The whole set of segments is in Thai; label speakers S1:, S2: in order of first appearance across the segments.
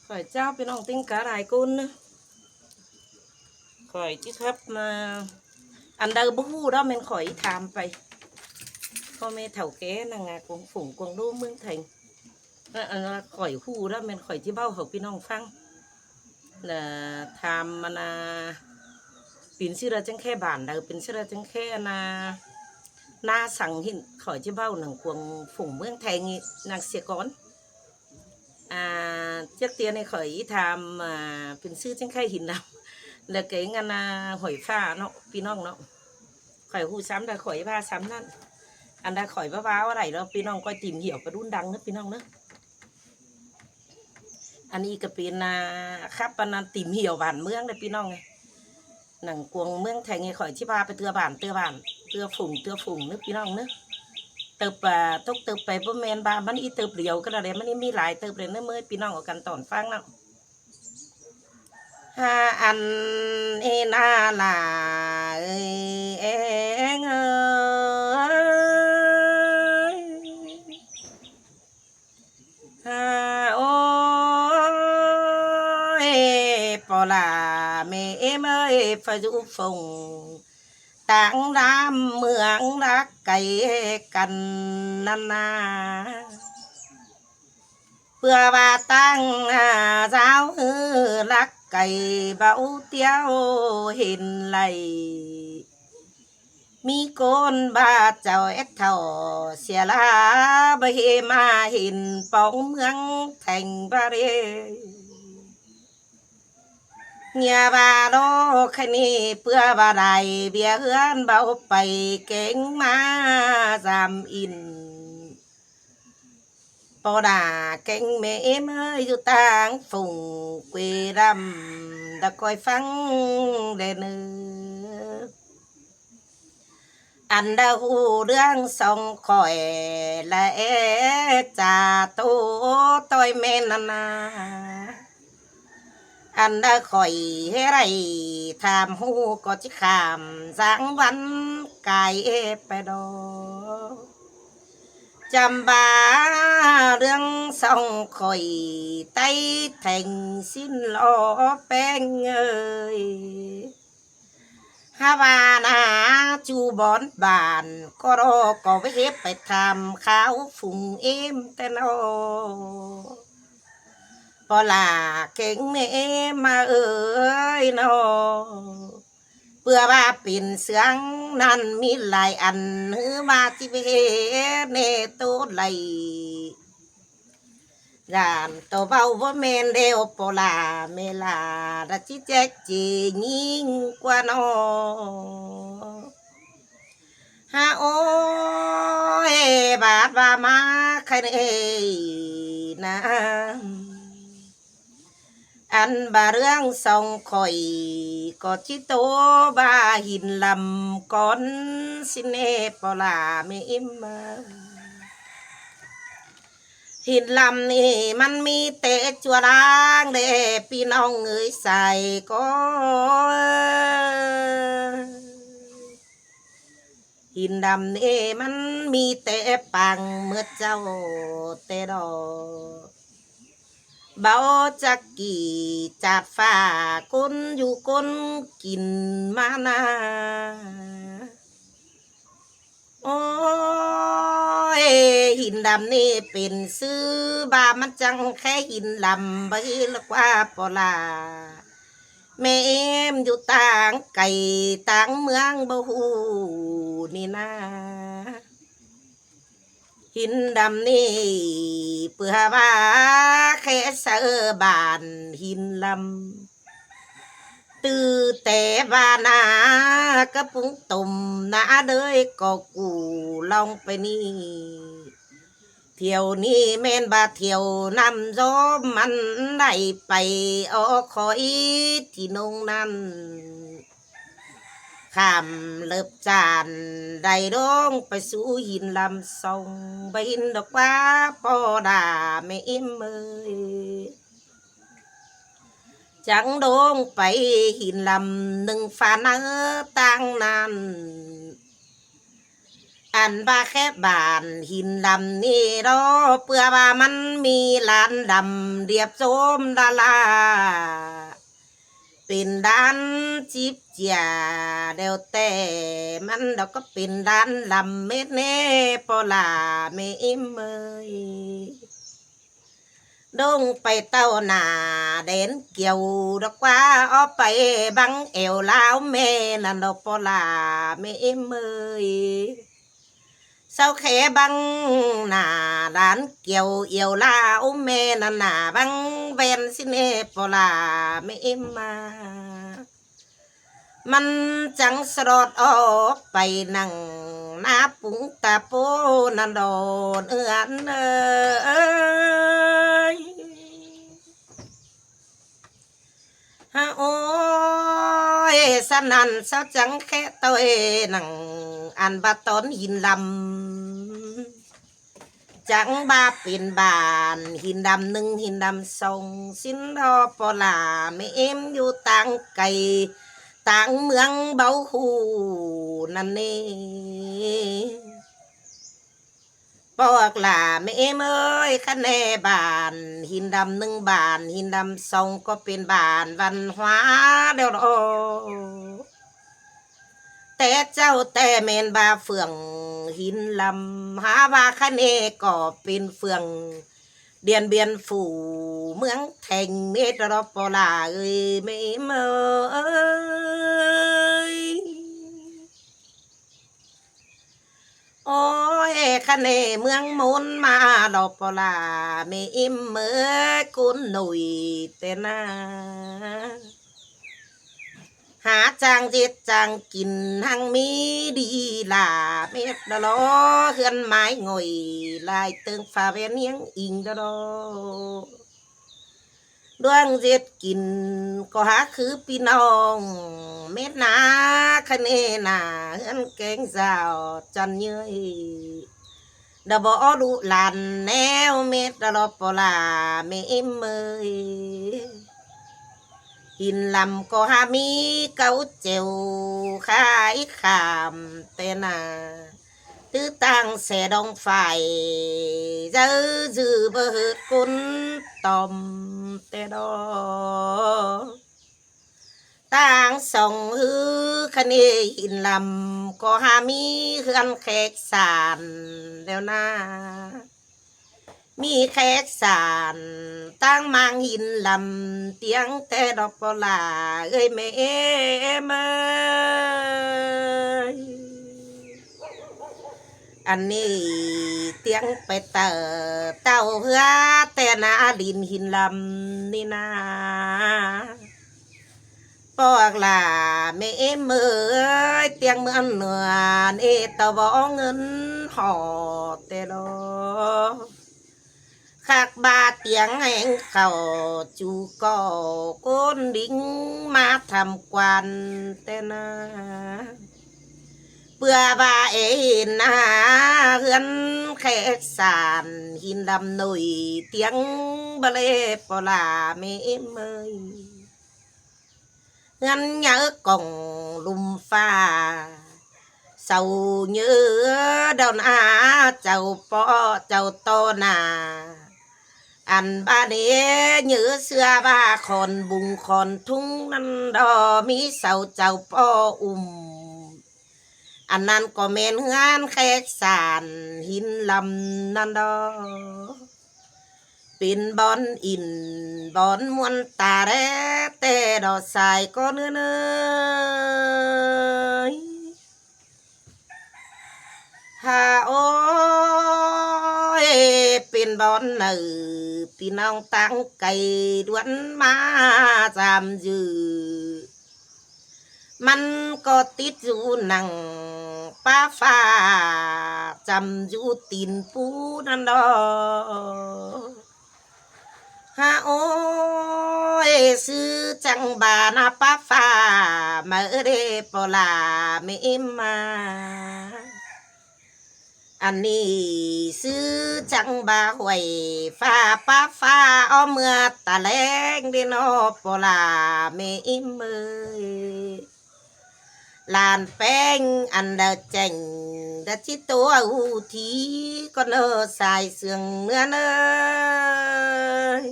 S1: khỏi trao bên ông tinh cá đài côn nữa khỏi chứ khắp mà ăn đâu bố hu đó mình khỏi tham vậyพ่อแม่เฒ่าแก่นางงากงฝุ่งกวงดูเมืองไทยข่อยหูแล้วมันข่อยที่เบ้าเขาพี่น้องฟังน่ะทำมันเป็นชื่อเราจังแค่บ้านเราเป็นชื่อเราจังแค่หน้าสั่งหินข่อยที่เบ้าหนังกวงฝุ่งเมืองไทยนี่นางเสียก้อนเจ้าเตี้ยในข่อยทำเป็นชื่อจังแค่หินเราแล้วเก๋งานหอยฟ้าเนาะพี่น้องเนาะข่อยหูซ้ำได้ข่อยผ้าซ้ำนั่นอันใดข่อยว้าวอะไรแล้วพี่น้องก็tìm hiểuกระดุนดังนะพี่น้องเนอะอันนี้ก็เป็นครับปนันtìm hiểuบ้านเมืองเลยพี่น้องไงหนังกวงเมืองไทยไงข่อยที่พาไปเตือบ้านเตือฝุ่งเนอะพี่น้องเนอะเติบทุกเติบไปพ่อแมนบ้านมันอีเติบเดียวก็ได้มันนี่มีหลายเติบเลยเนอะเมื่อพี่น้องเอากันตอนฟังเนาะอันเอนาลาเองโอ้ยปอลาเมเอ็มเอ้ยฟาจุฟงต่างรามเมืองรักไก่กันนาเพื่อว่าตั้งเจ้ารักไก่เบาเตี้ยวเห็นไหลมีโกนบาเจ้าเอ็ดเท่าเสียลาบเฮมาเห็นป้องเมืองแทงบาเรเงียบาโลคันนี้เพื่อบาไดเบียเฮือนเบาไปเก่งมาจำอินปอดาเก่งแม่เมื่ออยู่ต่างฝุ่งเกวรำตะคอยฟังเดนืออันดาหูเรื่องสองคอยและจ่าตูต้อยเมนนาอันดาคอยให้ไรทำหูก็จะขามสังวันกายไปดอจำบาเรื่องสองคอยไต้แทงสิ้นล้อแป้งเอ้ยฮาวานาจูบอนบานก็รอก็ไปเฮ็บไปทำข้าวฝุ่งเอ็มแต่นอพอลาเก่งเมมาเอ้ยนอเพื่อว่าปิ่นเสียงนั้นมีหลายอันเนื้อมาที่เวเนตุไหลยานตัวเบาว่าเมนเดียวปลาเมลาดัชิแจกจียิ่งกว่านอฮะโอ้ยบาดว่ามาใครเอ้ยนะอันบาเรื่องสองข่อยก็ชิโตบาหินลำก้อนสิเนปลาไม่อิ่มมาหินลำนี่มันมีเตะจัวรางเด้พี่น้องเอ้ยใส่ก็หินดำนี่มันมีเตะปังเมื่อเจ้าเตะดอกเบาจักกี่จัดฝ้าก้นอยู่ก้นกินมานาโอ้ยหินดำนี่เป็นซื้อบามันจังแค่หินลำไปละกว่าปอลาแม่เอ็มอยู่ต่างไก่ต่างเมืองบ่ฮู้นี่นะหินดำนี่เพื่อว่าแค่เสือบานหินลำตื้อแต่บานากระปุงตุ่มนาเดยก็กูลองไปนี่เที่ยวนี้แม่นบาเที่ยวนำโยมมันได้ไปออกคอยที่นงนั้นข้ามเลิบจานได้ดงไปสู่หินลำทรงไปหินดอกว่าปอดาไม่อิ่มเอ้ยจังดงไปหินลำหนึ่งฟ้าเนื้อตั้งนั้น อันว่าแค่บานหินดำนี่รอเพื่อว่ามันมีลานดำเรียบโสมดาลาเป็นด้านจิบเจียเดวแต่มันดอกก็เป็นด้านลำเม็ดเน่ปอลาไม่อิ่มเมยดงไปเต้าหนาเด่นเกี่ยวดอกว่าเอาไปบังเอวลาวแม่นั่นดอกปอลาไม่อิ่มเมยเศร้าแค่บังหน้าด้านเกี่ยวเอียวลาวแม่นั่นหน้าบังเวนสิเนปอลาไม่อิ่มมามันจังสลดออกไปนั่งนาปุงตาโปนันโดนเอือนฮะโอ้ยสนันเศร้าจังแค่ตัวเองนั่งอันบาตอนหินลำจังบาเป็นบานหินดำหนึ่งหินดำสองสินรอปอลาไม่เอ็มอยู่ต่างไกลต่างเมืองเบาหูนั่นเองบอกล่ะไม่เอ็มเอ้ยคะแนบานหินดำหนึ่งบานหินดำสองก็เป็นบานวันหวาเดียวรอแต่เจ้าแต่เมนบาเฟืองหินลำหาว่าคะเนก็เป็นเฟืองเดียนเบียนฝูเมืองแทงเมตรปลาเอ้ยไม่เมยโอ้ยคะเนเมืองมุนมาดอกปลาไม่อิ่มเมื่อกุนหนุ่ยเตนาหาจางเจ็ดจางกินหังมีดีลาเม็ดดลอเฮือนไม้งอยลายเติงฟ้าเวียนเนียงอิงดลอดวงเจ็ดกินก็หาคือพี่น้องเม็ดนาคะเนนาเฮือนแกงสาวจันเย้ยดบอดุหลานแนวเม็ดดลอปลาไม่เอ็มเมยหินลำก็หามีเกาเจียวขายขามเตนาตื้อตั้งแสดองไฟเจอจือเบิดกุนตอมเตดอตั้งส่องฮือคะเนหินลำก็หามีเฮือนแขกสานแล้วนะมีแขกสานตั้งมังหินลำเตียงแต่ดอกปลาเอ้ยแม่เมยอันนี้เตียงไปเต่าเฮือแต่นาดินหินลำนี่นาปอกลาแม่เมยเตียงเมืองเหนือเอตะวอเงินห่อแต่ดอคักบาเตียงแห่งเขาจูก่อก้นดิ้งมาทำกวนแต่นาเพื่อบาเอ็นนาเฮือนแขกสานหินดำหนุ่ยเตียงบะเลปลาไม่เมยเฮือนเยอะกล่องลุมฟ้าเศร้าเนื้อดาวนาเจ้าปอเจ้าโตนาอันบ้านเอ๋เนื้อเสื้อบาคอนบุงคอนทุ่งนั้นดอมีเสาเจ้าพ่ออุ้มอันนั้นก็เมนเฮือนแขกสานหินลำนันดอเป็นบอนอินบอนมวนตาแร่แต่ดอสายก็เนื้อฮาโอ้ยเป็นบอนเนอพี่น้องตั้งไก่ดวนมาจามยือมันก็ติดอยู่หนังป้าฟ้าจำอยู่ตีนปูนั่นดอฮะโอ้ยซื้อจังบานาป้าฟ้ามาเรปลาไม่มาอันนี้ซื้อจังบาหวยฟ้าป้าฟ้าเอาเมื่อตะแลงดินอปลาไม่เมย ลานแป้งอันเดอเจงเดชิตัวอูทีก็เนอสายเสืองเนื้อเนย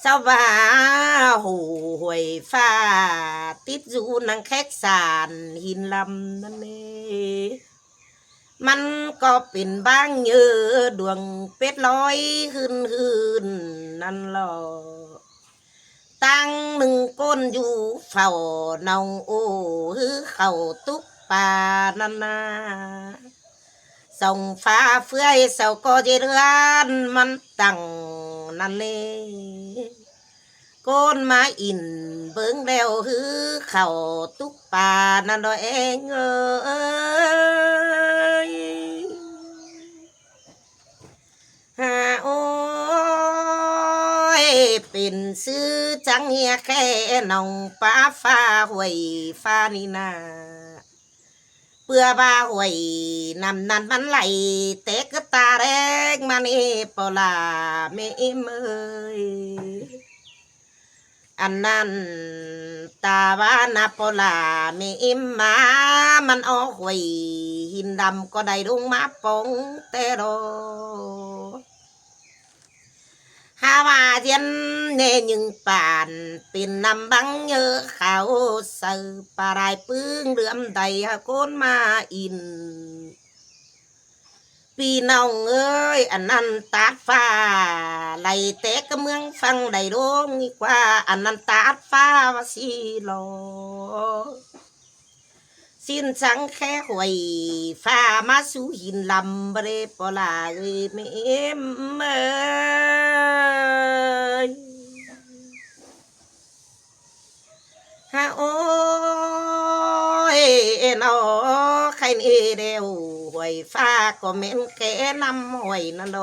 S1: สาวาหูหวยฟ้าติดอยู่นังแคกสารหินลำนั่นเองมันก็เป็นบ้างเยอะดวงเป็ดลอยขึ้นนั่นหรอตั้งหนึ่งก้นอยู่เฝ้าเนาโอ้ฮือเข่าตุกป่านานาส่องฟ้าเฟื่อยเสาก็จะเรือนมันตั้งนั่นเลยก้นมาอินเบิ่งแล้วฮือเข่าตุกป่านั่นดอเองยฮาโอ้ยเป็นซื้อจังเฮียแค่น้องป้าฟ้าหวยฟ้านี่นาเปื่อบ้าหวยนำนั้นมันไหลเตะกตาแรงมันเอปลาไม่เมยอันนั้นตาบ้านาปลาไม่มามันออกหวยหินดำก็ได้ลงมาปองแต่รอฮาว่าเทียนเนยึงป่านเป็นนำบังเยอะเขาเสือปลายปึ้งเลื่อมใดโกนมาอินพี่น้องเอ้ยอันนั้นตาดฟ้าไหลเตะกะเมืองฟังได้ดงกว่าอันนั้นตาดฟ้าวาสีโลสิ้นสังแค่หวยฟ้ามาสู่หินลำบเรปลาเอ้ยไม่เอ็มเอ้ยฮะโอ้ยนอใครนี่เดียวหวยฟ้าก็เหม็นแก่นำหวยนั่นโด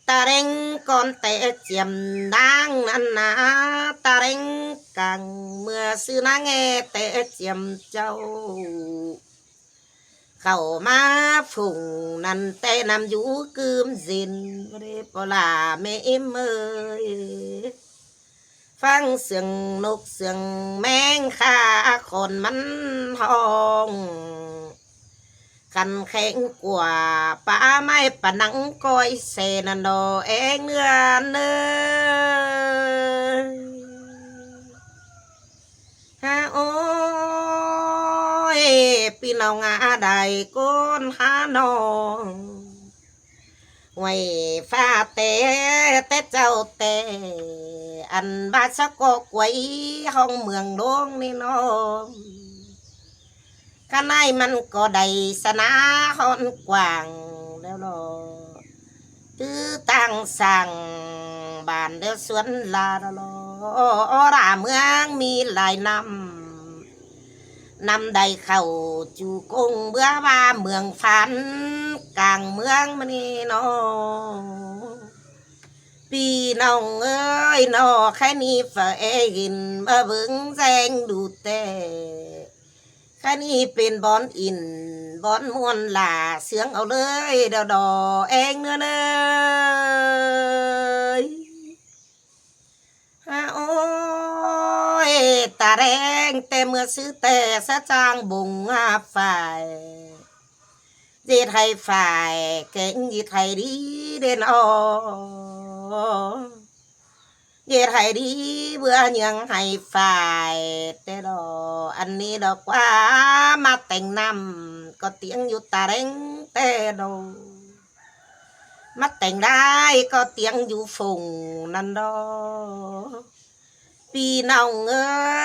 S1: ตาเร่งก่อนแต่เจียมนางนั่นนะตาเร่งกังเมื่อซื้อนางแงแต่เจียมเจ้าเข้ามาฝุ่งนั่นแต่นำอยู่กืมสินเรปลาไม่เมยฟังเสียงนกเสียงแมงค่าคนมันห้องกันแข็งกว่าป้าไม่ปะนังก้อยเซนันโดเองเนื้อเนื้อฮะโอ้ยพี่น้องอาใดก้นหาน้องไว้ฟ้าแต่เจ้าแต่อันบาสะกกไว้ห้องเมืองดงนี่น้องข้าในมันก็ได้สนาหอนกว้างแล้วรอตื้อตั้งสั่งบ้านเดียวสวนลาลอราเมืองมีหลายนำใดเข้าจูกงเบื่อว่าเมืองฝันกลางเมืองมันนี่น้องพี่น้องเอ้ยนอแค่นี้ฝ่าเอ็นมาเบิ่งแสงดูแต่แค่นี้เป็นบอนอินบอนมวนหล่าเสียงเอาเลยดอเองเนื้อเนยฮะโอ้ยตาแรงแต่เมื่อซื้อแต่สะจางบุงอาฝ่ายยีไทยฝ่ายเก่งยีไทยดีเด่นอเย็ดให้ดีเบื่อยังให้ฝ่ายแต่ดออันนี้ดอกว่ามาแต่งนำก็เตียงอยู่ตาเร่งแต่ดอมาแต่งได้ก็เตียงอยู่ฝุ่งนั่นดอพี่น้อง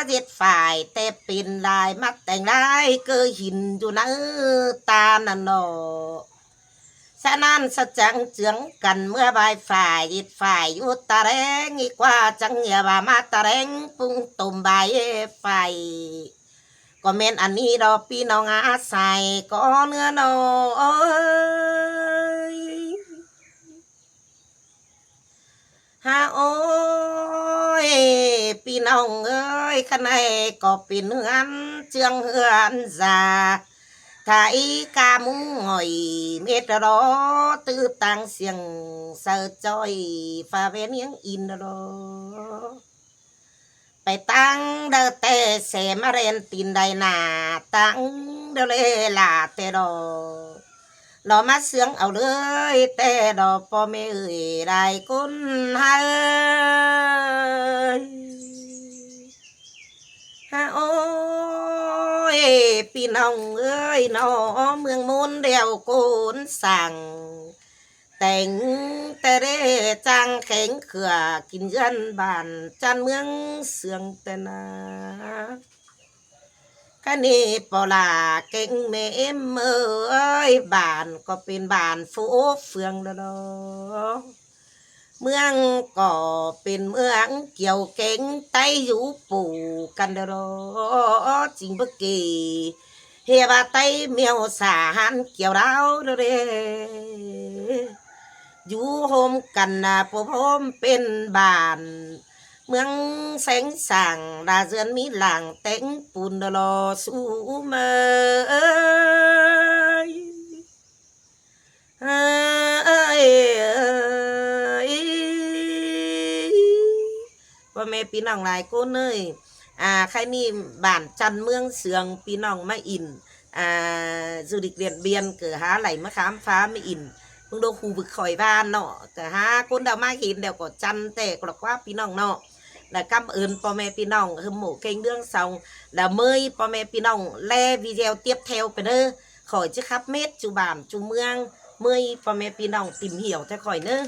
S1: เย็ดฝ่ายแต่เป็นลายมาแต่งได้ก็หินอยู่นะตานั่นดอฉะนั้นสะจังเจืองกันเมื่อใบฝ่ายยิดฝ่ายอยู่ตาแรงอีกว่าจังเหี่ยว่ามาตาแรงปุ้งตุ่มใบไฟก็เมนอันนี้ดอกพี่น้องอาศัยก็เนื้อน้อยฮะโอ้ยพี่น้องเอ้ยข้างในก็เป็นเฮือนเจืองเฮือนซาไทยกามุงหอยเมตรอตื้อตังเสียงเสือจอยฟ้าเวเนียงอินรอ ไปตั้งเดอแต่เสมาเรนตินไดนาตั้งเดอเลลาแต่ดอรอมาเสืองเอาเลยแต่ดอกพ่อแม่เอ่ยได้คนหาฮะโอ้ยพี่น้องเอ้ยน้อเมืองมุนเดียวโกนสั่งแต่งแต่เรจังแข็งเขื่อกินยันบานจันเมืองเสืองแต่นาคันนี้ปอลาเก่งเมมเอ้ยบานก็เป็นบานฟูเฟืองแล้วดอกเมืองก็เป็นเมืองเกี่ยวเก่งไตอยู่ปู่กันเดอรอจริงบ่เกี่เฮียบาไตเมียวสาหันเกี่ยวดาวเด้อเด้อยู่โฮมกันนะพวกผมเป็นบ้าน เมืองแสงสั่งดาเจือนมีหลังเต็งปูนเดลอสู้เมยเอ้ยว่าแม่พี่น้องหลายคนเอ้ยใครนี่บ้านจันเมืองเสืองพี่น้องมาอินสุดิกเรียนเบียนเกิดหาไหลมะขามฟ้าไม่อินมึงโดนคูบึกข่อยบ้านเนาะเกิดหาคนเดามาเห็นเดี๋ยวก็จันแต่กรอกว่าพี่น้องเนาะlà cảm ơnพ่อแม่พี่น้องhâm mộ kênh Đường Sòng là mờiพ่อแม่พี่น้องle video tiếp theoไปเด้อkhỏi chứ khắp mết chú bản chú mương mờiพ่อแม่พี่น้องtìm hiểu theo khỏi nữa